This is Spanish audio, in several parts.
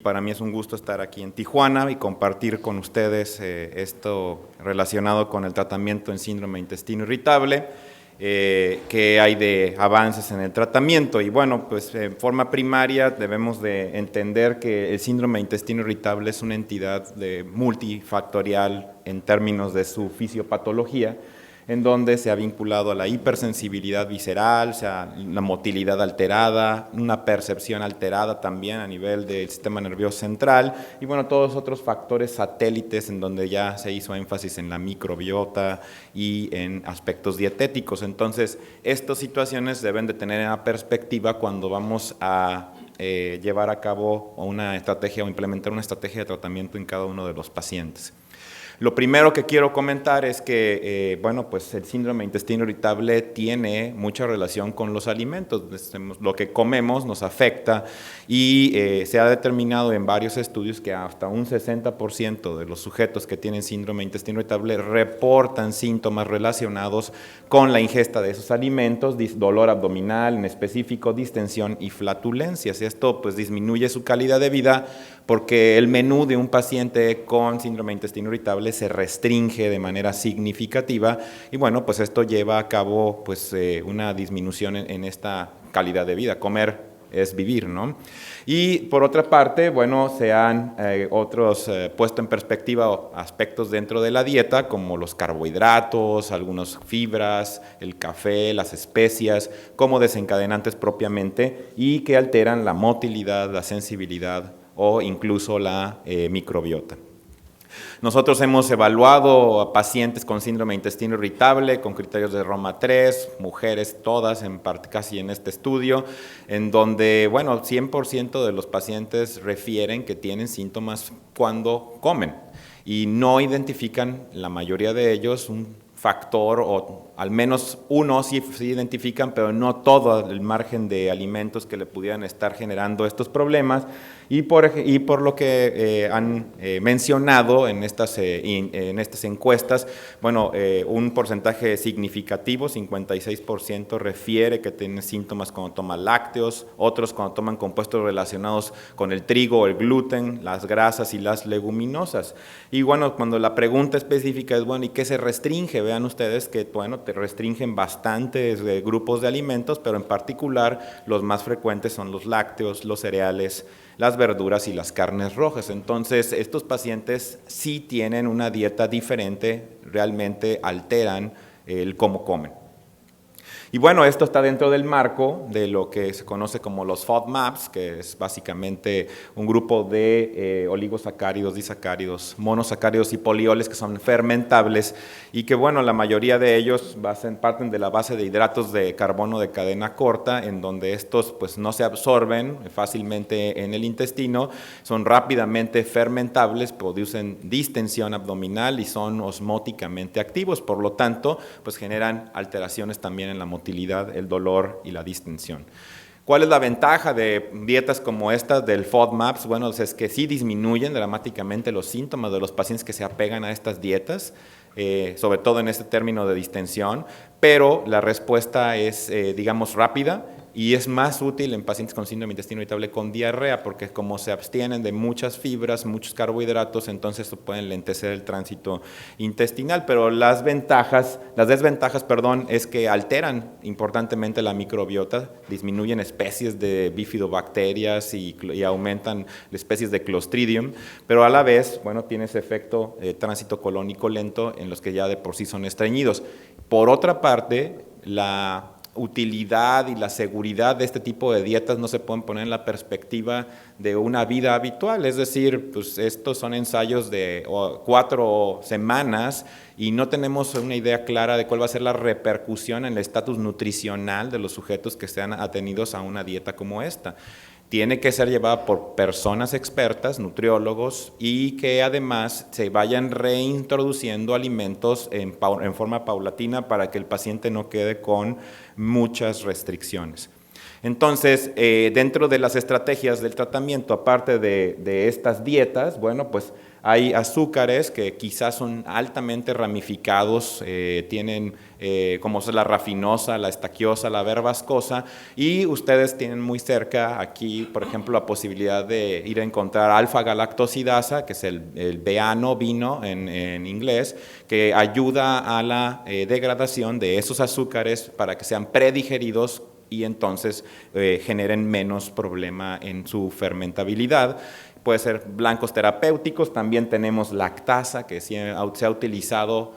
para mí es un gusto estar aquí en Tijuana y compartir con ustedes esto relacionado con el tratamiento en síndrome de intestino irritable, qué hay de avances en el tratamiento. Y bueno, pues en forma primaria debemos de entender que el síndrome de intestino irritable es una entidad multifactorial en términos de su fisiopatología, en donde se ha vinculado a la hipersensibilidad visceral, o sea, la motilidad alterada, una percepción alterada también a nivel del sistema nervioso central, y bueno, todos otros factores satélites en donde ya se hizo énfasis en la microbiota y en aspectos dietéticos. Entonces, estas situaciones deben de tener en la perspectiva cuando vamos a llevar a cabo una estrategia o implementar una estrategia de tratamiento en cada uno de los pacientes. Lo primero que quiero comentar es que, bueno, pues el síndrome de intestino irritable tiene mucha relación con los alimentos. Lo que comemos nos afecta y se ha determinado en varios estudios que hasta un 60% de los sujetos que tienen síndrome de intestino irritable reportan síntomas relacionados con la ingesta de esos alimentos, dolor abdominal en específico, distensión y flatulencias. Esto pues disminuye su calidad de vida porque el menú de un paciente con síndrome de intestino irritable se restringe de manera significativa y bueno, pues esto lleva a cabo pues una disminución en esta calidad de vida. Comer es vivir, ¿no? Y por otra parte, bueno, se han puesto en perspectiva aspectos dentro de la dieta como los carbohidratos, algunas fibras, el café, las especias, como desencadenantes propiamente y que alteran la motilidad, la sensibilidad o incluso la microbiota. Nosotros hemos evaluado a pacientes con síndrome de intestino irritable con criterios de Roma 3, mujeres todas, casi en este estudio, en donde, bueno, 100% de los pacientes refieren que tienen síntomas cuando comen y no identifican, la mayoría de ellos, un factor o al menos uno sí identifican, pero no todo el margen de alimentos que le pudieran estar generando estos problemas y por lo que han mencionado en estas encuestas, bueno, un porcentaje significativo, 56% refiere que tienen síntomas cuando toman lácteos, otros cuando toman compuestos relacionados con el trigo, el gluten, las grasas y las leguminosas. Y bueno, cuando la pregunta específica es, bueno, ¿y qué se restringe? Vean ustedes que, bueno, te restringen bastantes grupos de alimentos, pero en particular los más frecuentes son los lácteos, los cereales, las verduras y las carnes rojas. Entonces, estos pacientes sí tienen una dieta diferente, realmente alteran el cómo comen. Y bueno, esto está dentro del marco de lo que se conoce como los FODMAPs, que es básicamente un grupo de oligosacáridos, disacáridos, monosacáridos y polioles que son fermentables y que, bueno, la mayoría de ellos parten de la base de hidratos de carbono de cadena corta, en donde estos pues no se absorben fácilmente en el intestino, son rápidamente fermentables, producen distensión abdominal y son osmóticamente activos, por lo tanto, pues generan alteraciones también en la motilidad, el dolor y la distensión. ¿Cuál es la ventaja de dietas como esta del FODMAPs? Bueno, es que sí disminuyen dramáticamente los síntomas de los pacientes que se apegan a estas dietas, sobre todo en este término de distensión, pero la respuesta es, digamos, rápida y es más útil en pacientes con síndrome de intestino irritable con diarrea, porque como se abstienen de muchas fibras, muchos carbohidratos, entonces esto puede enlentecer el tránsito intestinal, pero las desventajas, es que alteran importantemente la microbiota, disminuyen especies de bifidobacterias y aumentan especies de Clostridium, pero a la vez, bueno, tiene ese efecto tránsito colónico lento en los que ya de por sí son estreñidos. Por otra parte, la utilidad y la seguridad de este tipo de dietas no se pueden poner en la perspectiva de una vida habitual, es decir, pues estos son ensayos de 4 semanas y no tenemos una idea clara de cuál va a ser la repercusión en el estatus nutricional de los sujetos que sean atenidos a una dieta como esta. Tiene que ser llevada por personas expertas, nutriólogos, y que además se vayan reintroduciendo alimentos en forma paulatina para que el paciente no quede con muchas restricciones. Entonces, dentro de las estrategias del tratamiento, aparte de estas dietas, bueno, pues hay azúcares que quizás son altamente ramificados, tienen como es la rafinosa, la estaquiosa, la verbascosa, y ustedes tienen muy cerca aquí, por ejemplo, la posibilidad de ir a encontrar alfa-galactosidasa, que es el beano, vino en inglés, que ayuda a la degradación de esos azúcares para que sean predigeridos y entonces generen menos problema en su fermentabilidad. Puede ser blancos terapéuticos, también tenemos lactasa, que se ha utilizado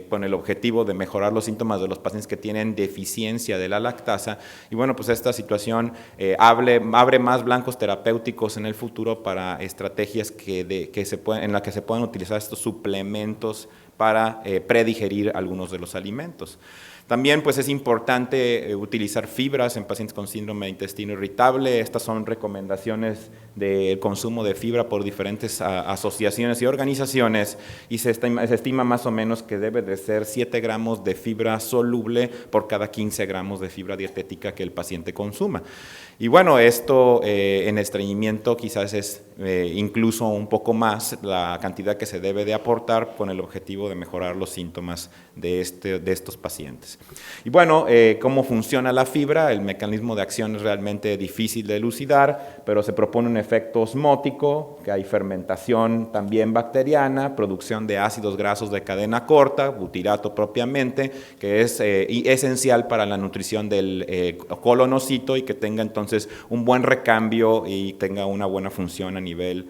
con el objetivo de mejorar los síntomas de los pacientes que tienen deficiencia de la lactasa. Y bueno, pues esta situación abre más blancos terapéuticos en el futuro para estrategias en las que se pueden utilizar estos suplementos para predigerir algunos de los alimentos. También pues es importante utilizar fibras en pacientes con síndrome de intestino irritable. Estas son recomendaciones del consumo de fibra por diferentes asociaciones y organizaciones, y se estima más o menos que debe de ser 7 gramos de fibra soluble por cada 15 gramos de fibra dietética que el paciente consuma. Y bueno, esto en estreñimiento quizás es incluso un poco más la cantidad que se debe de aportar con el objetivo de mejorar los síntomas de estos pacientes. Y bueno, ¿cómo funciona la fibra? El mecanismo de acción es realmente difícil de elucidar, pero se propone un efecto osmótico, que hay fermentación también bacteriana, producción de ácidos grasos de cadena corta, butirato propiamente, que es esencial para la nutrición del colonocito y que tenga entonces un buen recambio y tenga una buena función a nivel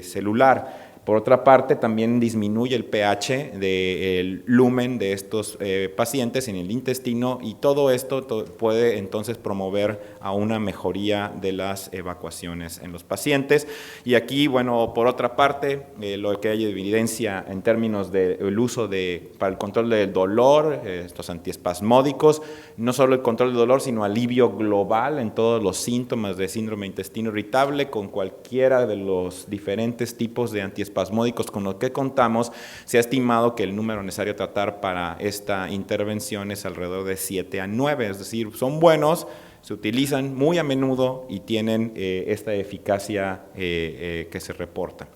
celular. Por otra parte, también disminuye el pH del lumen de estos pacientes en el intestino, y todo esto puede entonces promover a una mejoría de las evacuaciones en los pacientes. Y aquí, bueno, por otra parte, lo que hay evidencia en términos del uso para el control del dolor, estos antiespasmódicos, no solo el control del dolor, sino alivio global en todos los síntomas de síndrome de intestino irritable, con cualquiera de los diferentes tipos de antiespasmódicos con los que contamos. Se ha estimado que el número necesario a tratar para esta intervención es alrededor de 7 a 9, es decir, son buenos, se utilizan muy a menudo y tienen esta eficacia que se reporta.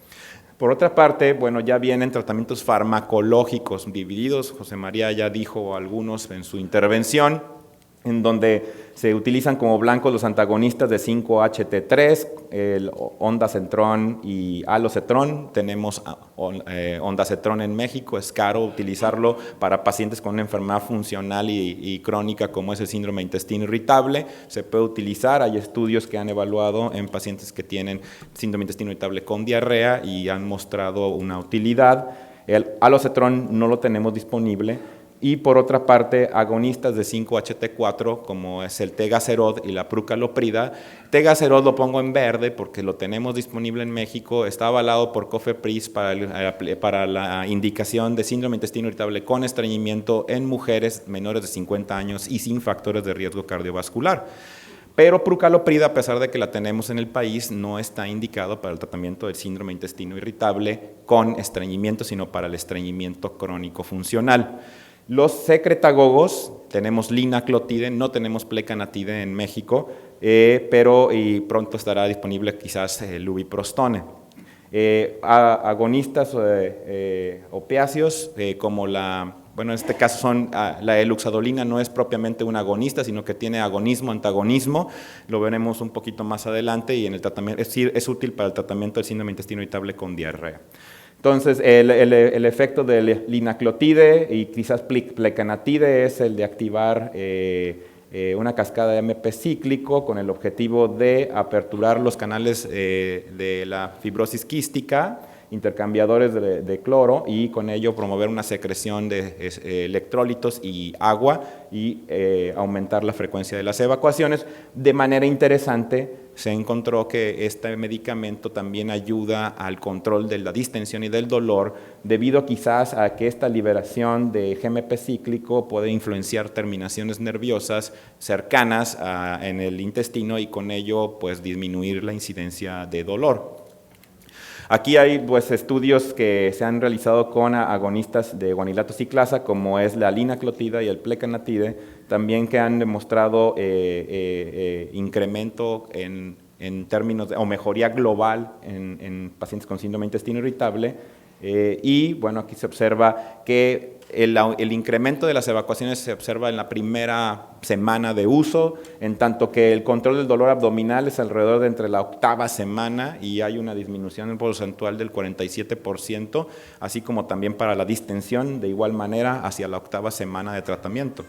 Por otra parte, bueno, ya vienen tratamientos farmacológicos divididos. José María ya dijo algunos en su intervención, en donde se utilizan como blancos los antagonistas de 5-HT3, el ondansetron y alocetrón. Tenemos ondansetron en México, es caro utilizarlo para pacientes con una enfermedad funcional y crónica como es el síndrome de intestino irritable. Se puede utilizar, hay estudios que han evaluado en pacientes que tienen síndrome de intestino irritable con diarrea y han mostrado una utilidad. El alocetrón no lo tenemos disponible. Y por otra parte, agonistas de 5-HT4, como es el tegaserod y la prucaloprida. Tegaserod lo pongo en verde porque lo tenemos disponible en México, está avalado por COFEPRIS para la indicación de síndrome de intestino irritable con estreñimiento en mujeres menores de 50 años y sin factores de riesgo cardiovascular. Pero prucaloprida, a pesar de que la tenemos en el país, no está indicado para el tratamiento del síndrome de intestino irritable con estreñimiento, sino para el estreñimiento crónico funcional. Los secretagogos, tenemos linaclotide, no tenemos plecanatide en México, pero pronto estará disponible quizás el lubiprostone. Agonistas opiáceos como en este caso son la eluxadolina, no es propiamente un agonista, sino que tiene agonismo, antagonismo, lo veremos un poquito más adelante, y en el tratamiento es útil para el tratamiento del síndrome de intestino irritable con diarrea. Entonces, el efecto del linaclotide y quizás plecanatide es el de activar una cascada de AMP cíclico con el objetivo de aperturar los canales de la fibrosis quística, intercambiadores de cloro, y con ello promover una secreción de electrolitos y agua y aumentar la frecuencia de las evacuaciones. De manera interesante, se encontró que este medicamento también ayuda al control de la distensión y del dolor, debido quizás a que esta liberación de GMP cíclico puede influenciar terminaciones nerviosas cercanas en el intestino y con ello pues disminuir la incidencia de dolor. Aquí hay pues, estudios que se han realizado con agonistas de guanilato ciclasa, como es la linaclotida y el plecanatide, también que han demostrado incremento en términos o mejoría global en pacientes con síndrome de intestino irritable. Y bueno, aquí se observa que el incremento de las evacuaciones se observa en la primera semana de uso, en tanto que el control del dolor abdominal es alrededor de entre la 8ª semana y hay una disminución porcentual del 47%, así como también para la distensión de igual manera hacia la 8ª semana de tratamiento.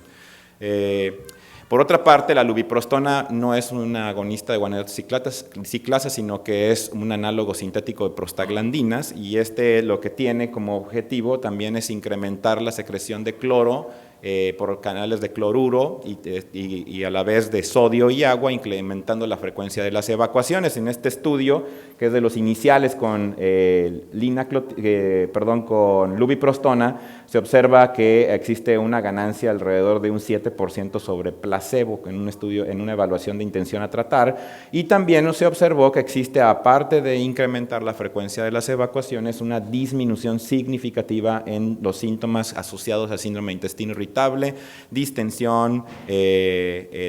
Por otra parte, la lubiprostona no es un agonista de guanilato ciclasa, sino que es un análogo sintético de prostaglandinas y lo que tiene como objetivo también es incrementar la secreción de cloro por canales de cloruro y a la vez de sodio y agua, incrementando la frecuencia de las evacuaciones. En este estudio, que es de los iniciales con con lubiprostona, se observa que existe una ganancia alrededor de un 7% sobre placebo en un estudio, en una evaluación de intención a tratar, y también se observó que existe, aparte de incrementar la frecuencia de las evacuaciones, una disminución significativa en los síntomas asociados al síndrome de intestino irritable, distensión,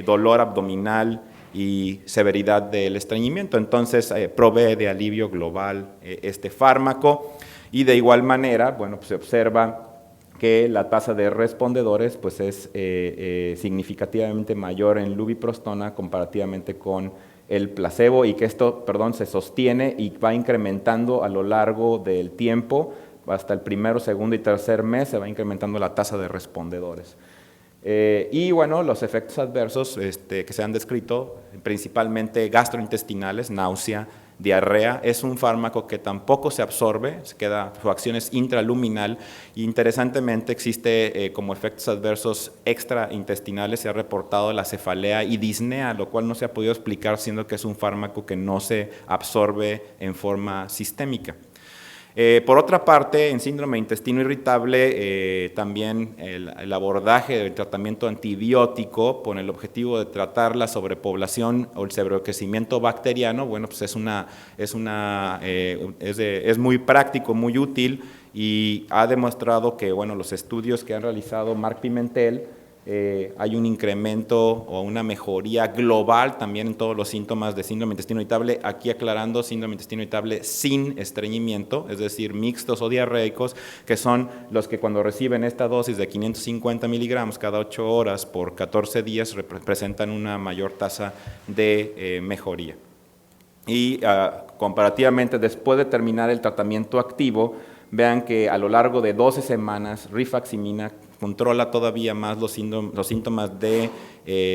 dolor abdominal y severidad del estreñimiento. Entonces, provee de alivio global este fármaco, y de igual manera, bueno, pues se observa que la tasa de respondedores pues es significativamente mayor en lubiprostona comparativamente con el placebo, y que esto, se sostiene y va incrementando a lo largo del tiempo. Hasta el primero, segundo y tercer mes se va incrementando la tasa de respondedores. Y bueno, los efectos adversos que se han descrito, principalmente gastrointestinales, náusea, diarrea, es un fármaco que tampoco se absorbe, su acción es intraluminal, y interesantemente existe como efectos adversos extraintestinales, se ha reportado la cefalea y disnea, lo cual no se ha podido explicar siendo que es un fármaco que no se absorbe en forma sistémica. Por otra parte, en síndrome de intestino irritable, también el abordaje del tratamiento antibiótico con el objetivo de tratar la sobrepoblación o el sobrecrecimiento bacteriano, bueno, pues es muy práctico, muy útil, y ha demostrado que, bueno, los estudios que han realizado Marc Pimentel, hay un incremento o una mejoría global también en todos los síntomas de síndrome de intestino irritable, aquí aclarando síndrome de intestino irritable sin estreñimiento, es decir, mixtos o diarreicos, que son los que cuando reciben esta dosis de 550 miligramos cada 8 horas por 14 días representan una mayor tasa de mejoría. Y comparativamente, después de terminar el tratamiento activo, vean que a lo largo de 12 semanas rifaximina controla todavía más los síntomas de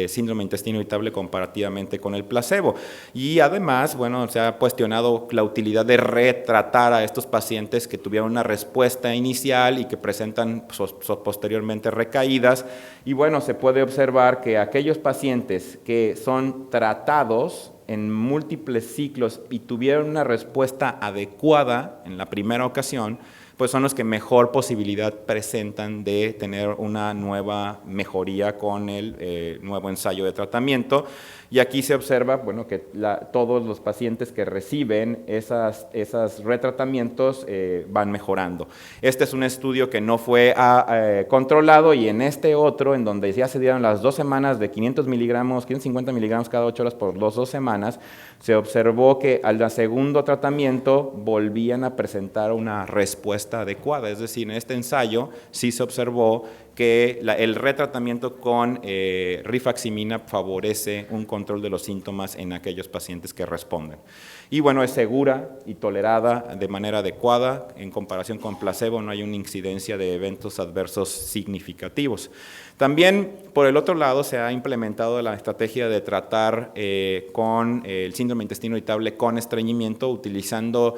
síndrome de intestino irritable comparativamente con el placebo. Y además, bueno, se ha cuestionado la utilidad de retratar a estos pacientes que tuvieron una respuesta inicial y que presentan posteriormente recaídas. Y bueno, se puede observar que aquellos pacientes que son tratados en múltiples ciclos y tuvieron una respuesta adecuada en la primera ocasión, pues son los que mejor posibilidad presentan de tener una nueva mejoría con el nuevo ensayo de tratamiento. Y aquí se observa, bueno, que todos los pacientes que reciben esos retratamientos van mejorando. Este es un estudio que no fue controlado, y en este otro, en donde ya se dieron las 2 semanas de 500 miligramos, 550 miligramos cada 8 horas por las 2 semanas, se observó que al segundo tratamiento volvían a presentar una respuesta adecuada. Es decir, en este ensayo sí se observó que el retratamiento con rifaximina favorece un control de los síntomas en aquellos pacientes que responden. Y bueno, es segura y tolerada de manera adecuada. En comparación con placebo, no hay una incidencia de eventos adversos significativos. También, por el otro lado, se ha implementado la estrategia de tratar con el síndrome de intestino irritable con estreñimiento, utilizando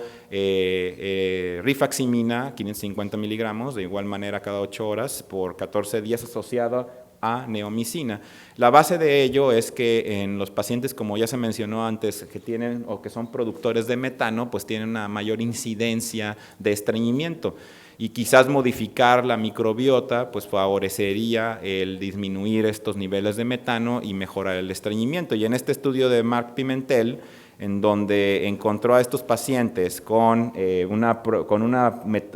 rifaximina, 550 miligramos, de igual manera cada 8 horas, por 14 días, asociada a neomicina. La base de ello es que en los pacientes, como ya se mencionó antes, que tienen o que son productores de metano, pues tienen una mayor incidencia de estreñimiento. Y quizás modificar la microbiota pues favorecería el disminuir estos niveles de metano y mejorar el estreñimiento. Y en este estudio de Marc Pimentel, en donde encontró a estos pacientes con una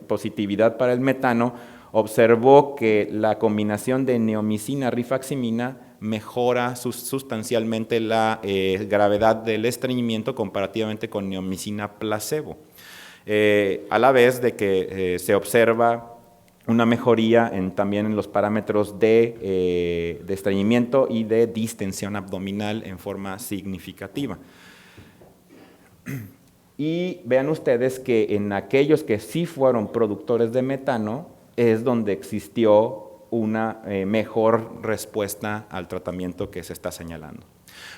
positividad para el metano, observó que la combinación de neomicina-rifaximina mejora sustancialmente la gravedad del estreñimiento comparativamente con neomicina placebo. A la vez de que se observa una mejoría también en los parámetros de estreñimiento y de distensión abdominal en forma significativa. Y vean ustedes que en aquellos que sí fueron productores de metano es donde existió una mejor respuesta al tratamiento que se está señalando.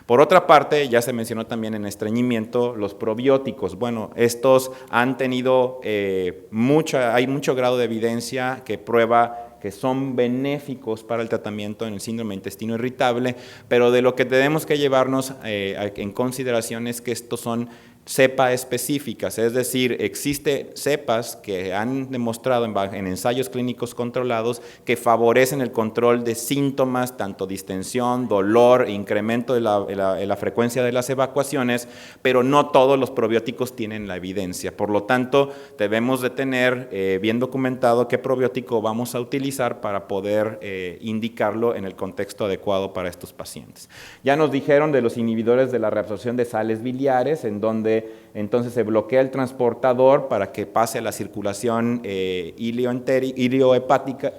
Por otra parte, ya se mencionó también en estreñimiento los probióticos. Bueno, estos han tenido hay mucho grado de evidencia que prueba que son benéficos para el tratamiento en el síndrome de intestino irritable, pero de lo que tenemos que llevarnos en consideración es que estos son cepa específicas, es decir, existen cepas que han demostrado en ensayos clínicos controlados que favorecen el control de síntomas, tanto distensión, dolor, incremento de la frecuencia de las evacuaciones, pero no todos los probióticos tienen la evidencia. Por lo tanto, debemos de tener bien documentado qué probiótico vamos a utilizar para poder indicarlo en el contexto adecuado para estos pacientes. Ya nos dijeron de los inhibidores de la reabsorción de sales biliares, en donde entonces se bloquea el transportador para que pase a la circulación iliohepática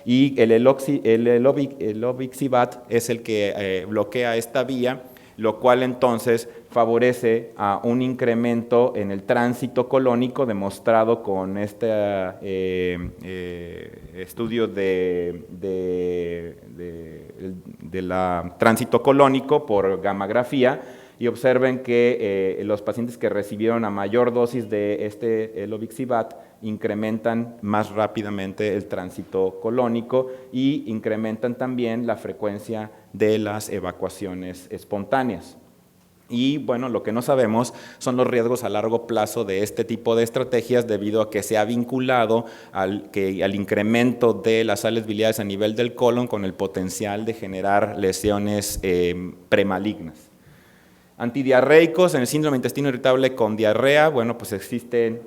y el obixibat es el que bloquea esta vía, lo cual entonces favorece a un incremento en el tránsito colónico demostrado con este estudio de la tránsito colónico por gammagrafía, y observen que los pacientes que recibieron a mayor dosis de el obixibat incrementan más rápidamente el tránsito colónico y incrementan también la frecuencia de las evacuaciones espontáneas. Y bueno, lo que no sabemos son los riesgos a largo plazo de este tipo de estrategias debido a que se ha vinculado al incremento de las sales biliares a nivel del colon con el potencial de generar lesiones premalignas. Antidiarreicos en el síndrome de intestino irritable con diarrea, bueno, pues existen,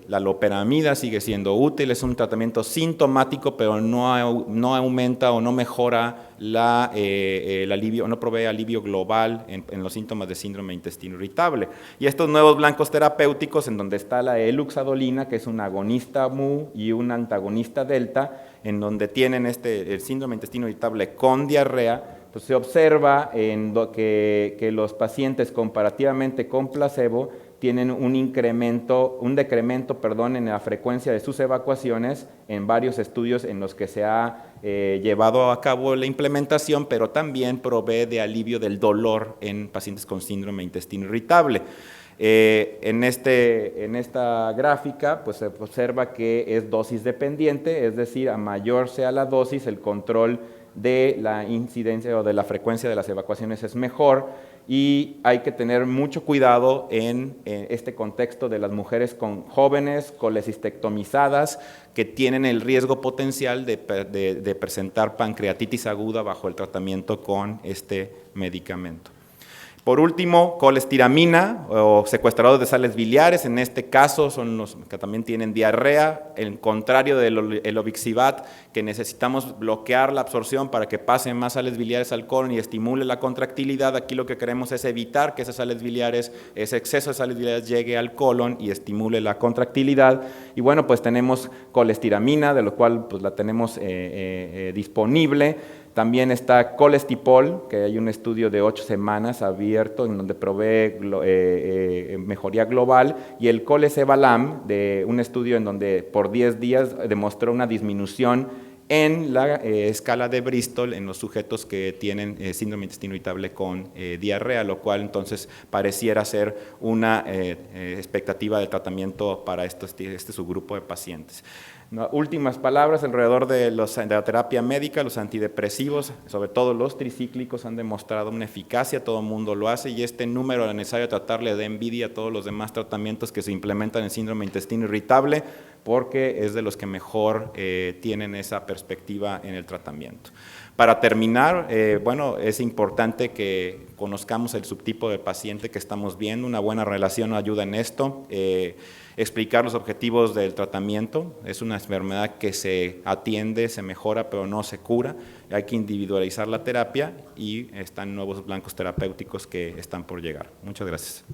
la loperamida sigue siendo útil, es un tratamiento sintomático, pero no aumenta o no mejora el alivio, no provee alivio global en los síntomas de síndrome de intestino irritable. Y estos nuevos blancos terapéuticos, en donde está la eluxadolina, que es un agonista mu y un antagonista delta, en donde tienen el síndrome de intestino irritable con diarrea, pues se observa que los pacientes comparativamente con placebo tienen un decremento en la frecuencia de sus evacuaciones en varios estudios en los que se ha llevado a cabo la implementación, pero también provee de alivio del dolor en pacientes con síndrome de intestino irritable. En esta gráfica pues se observa que es dosis dependiente, es decir, a mayor sea la dosis, el control de la incidencia o de la frecuencia de las evacuaciones es mejor, y hay que tener mucho cuidado en este contexto de las mujeres jóvenes, colecistectomizadas, que tienen el riesgo potencial de presentar pancreatitis aguda bajo el tratamiento con este medicamento. Por último, colestiramina o secuestradores de sales biliares, en este caso son los que también tienen diarrea, el contrario del obixibat, que necesitamos bloquear la absorción para que pasen más sales biliares al colon y estimule la contractilidad. Aquí lo que queremos es evitar que esas sales biliares, ese exceso de sales biliares llegue al colon y estimule la contractilidad. Y bueno, pues tenemos colestiramina, de lo cual pues la tenemos disponible. También está colestipol, que hay un estudio de 8 semanas abierto en donde provee mejoría global, y el colesevalam, de un estudio en donde por 10 días demostró una disminución en la escala de Bristol en los sujetos que tienen síndrome de intestino irritable con diarrea, lo cual entonces pareciera ser una expectativa de tratamiento para este subgrupo de pacientes. Últimas palabras alrededor de la terapia médica. Los antidepresivos, sobre todo los tricíclicos, han demostrado una eficacia, todo el mundo lo hace, y este número era necesario tratarle de envidia a todos los demás tratamientos que se implementan en síndrome de intestino irritable. porque es de los que mejor tienen esa perspectiva en el tratamiento. Para terminar, bueno, es importante que conozcamos el subtipo de paciente que estamos viendo. Una buena relación ayuda en esto. Explicar los objetivos del tratamiento. Es una enfermedad que se atiende, se mejora, pero no se cura. Hay que individualizar la terapia y están nuevos blancos terapéuticos que están por llegar. Muchas gracias.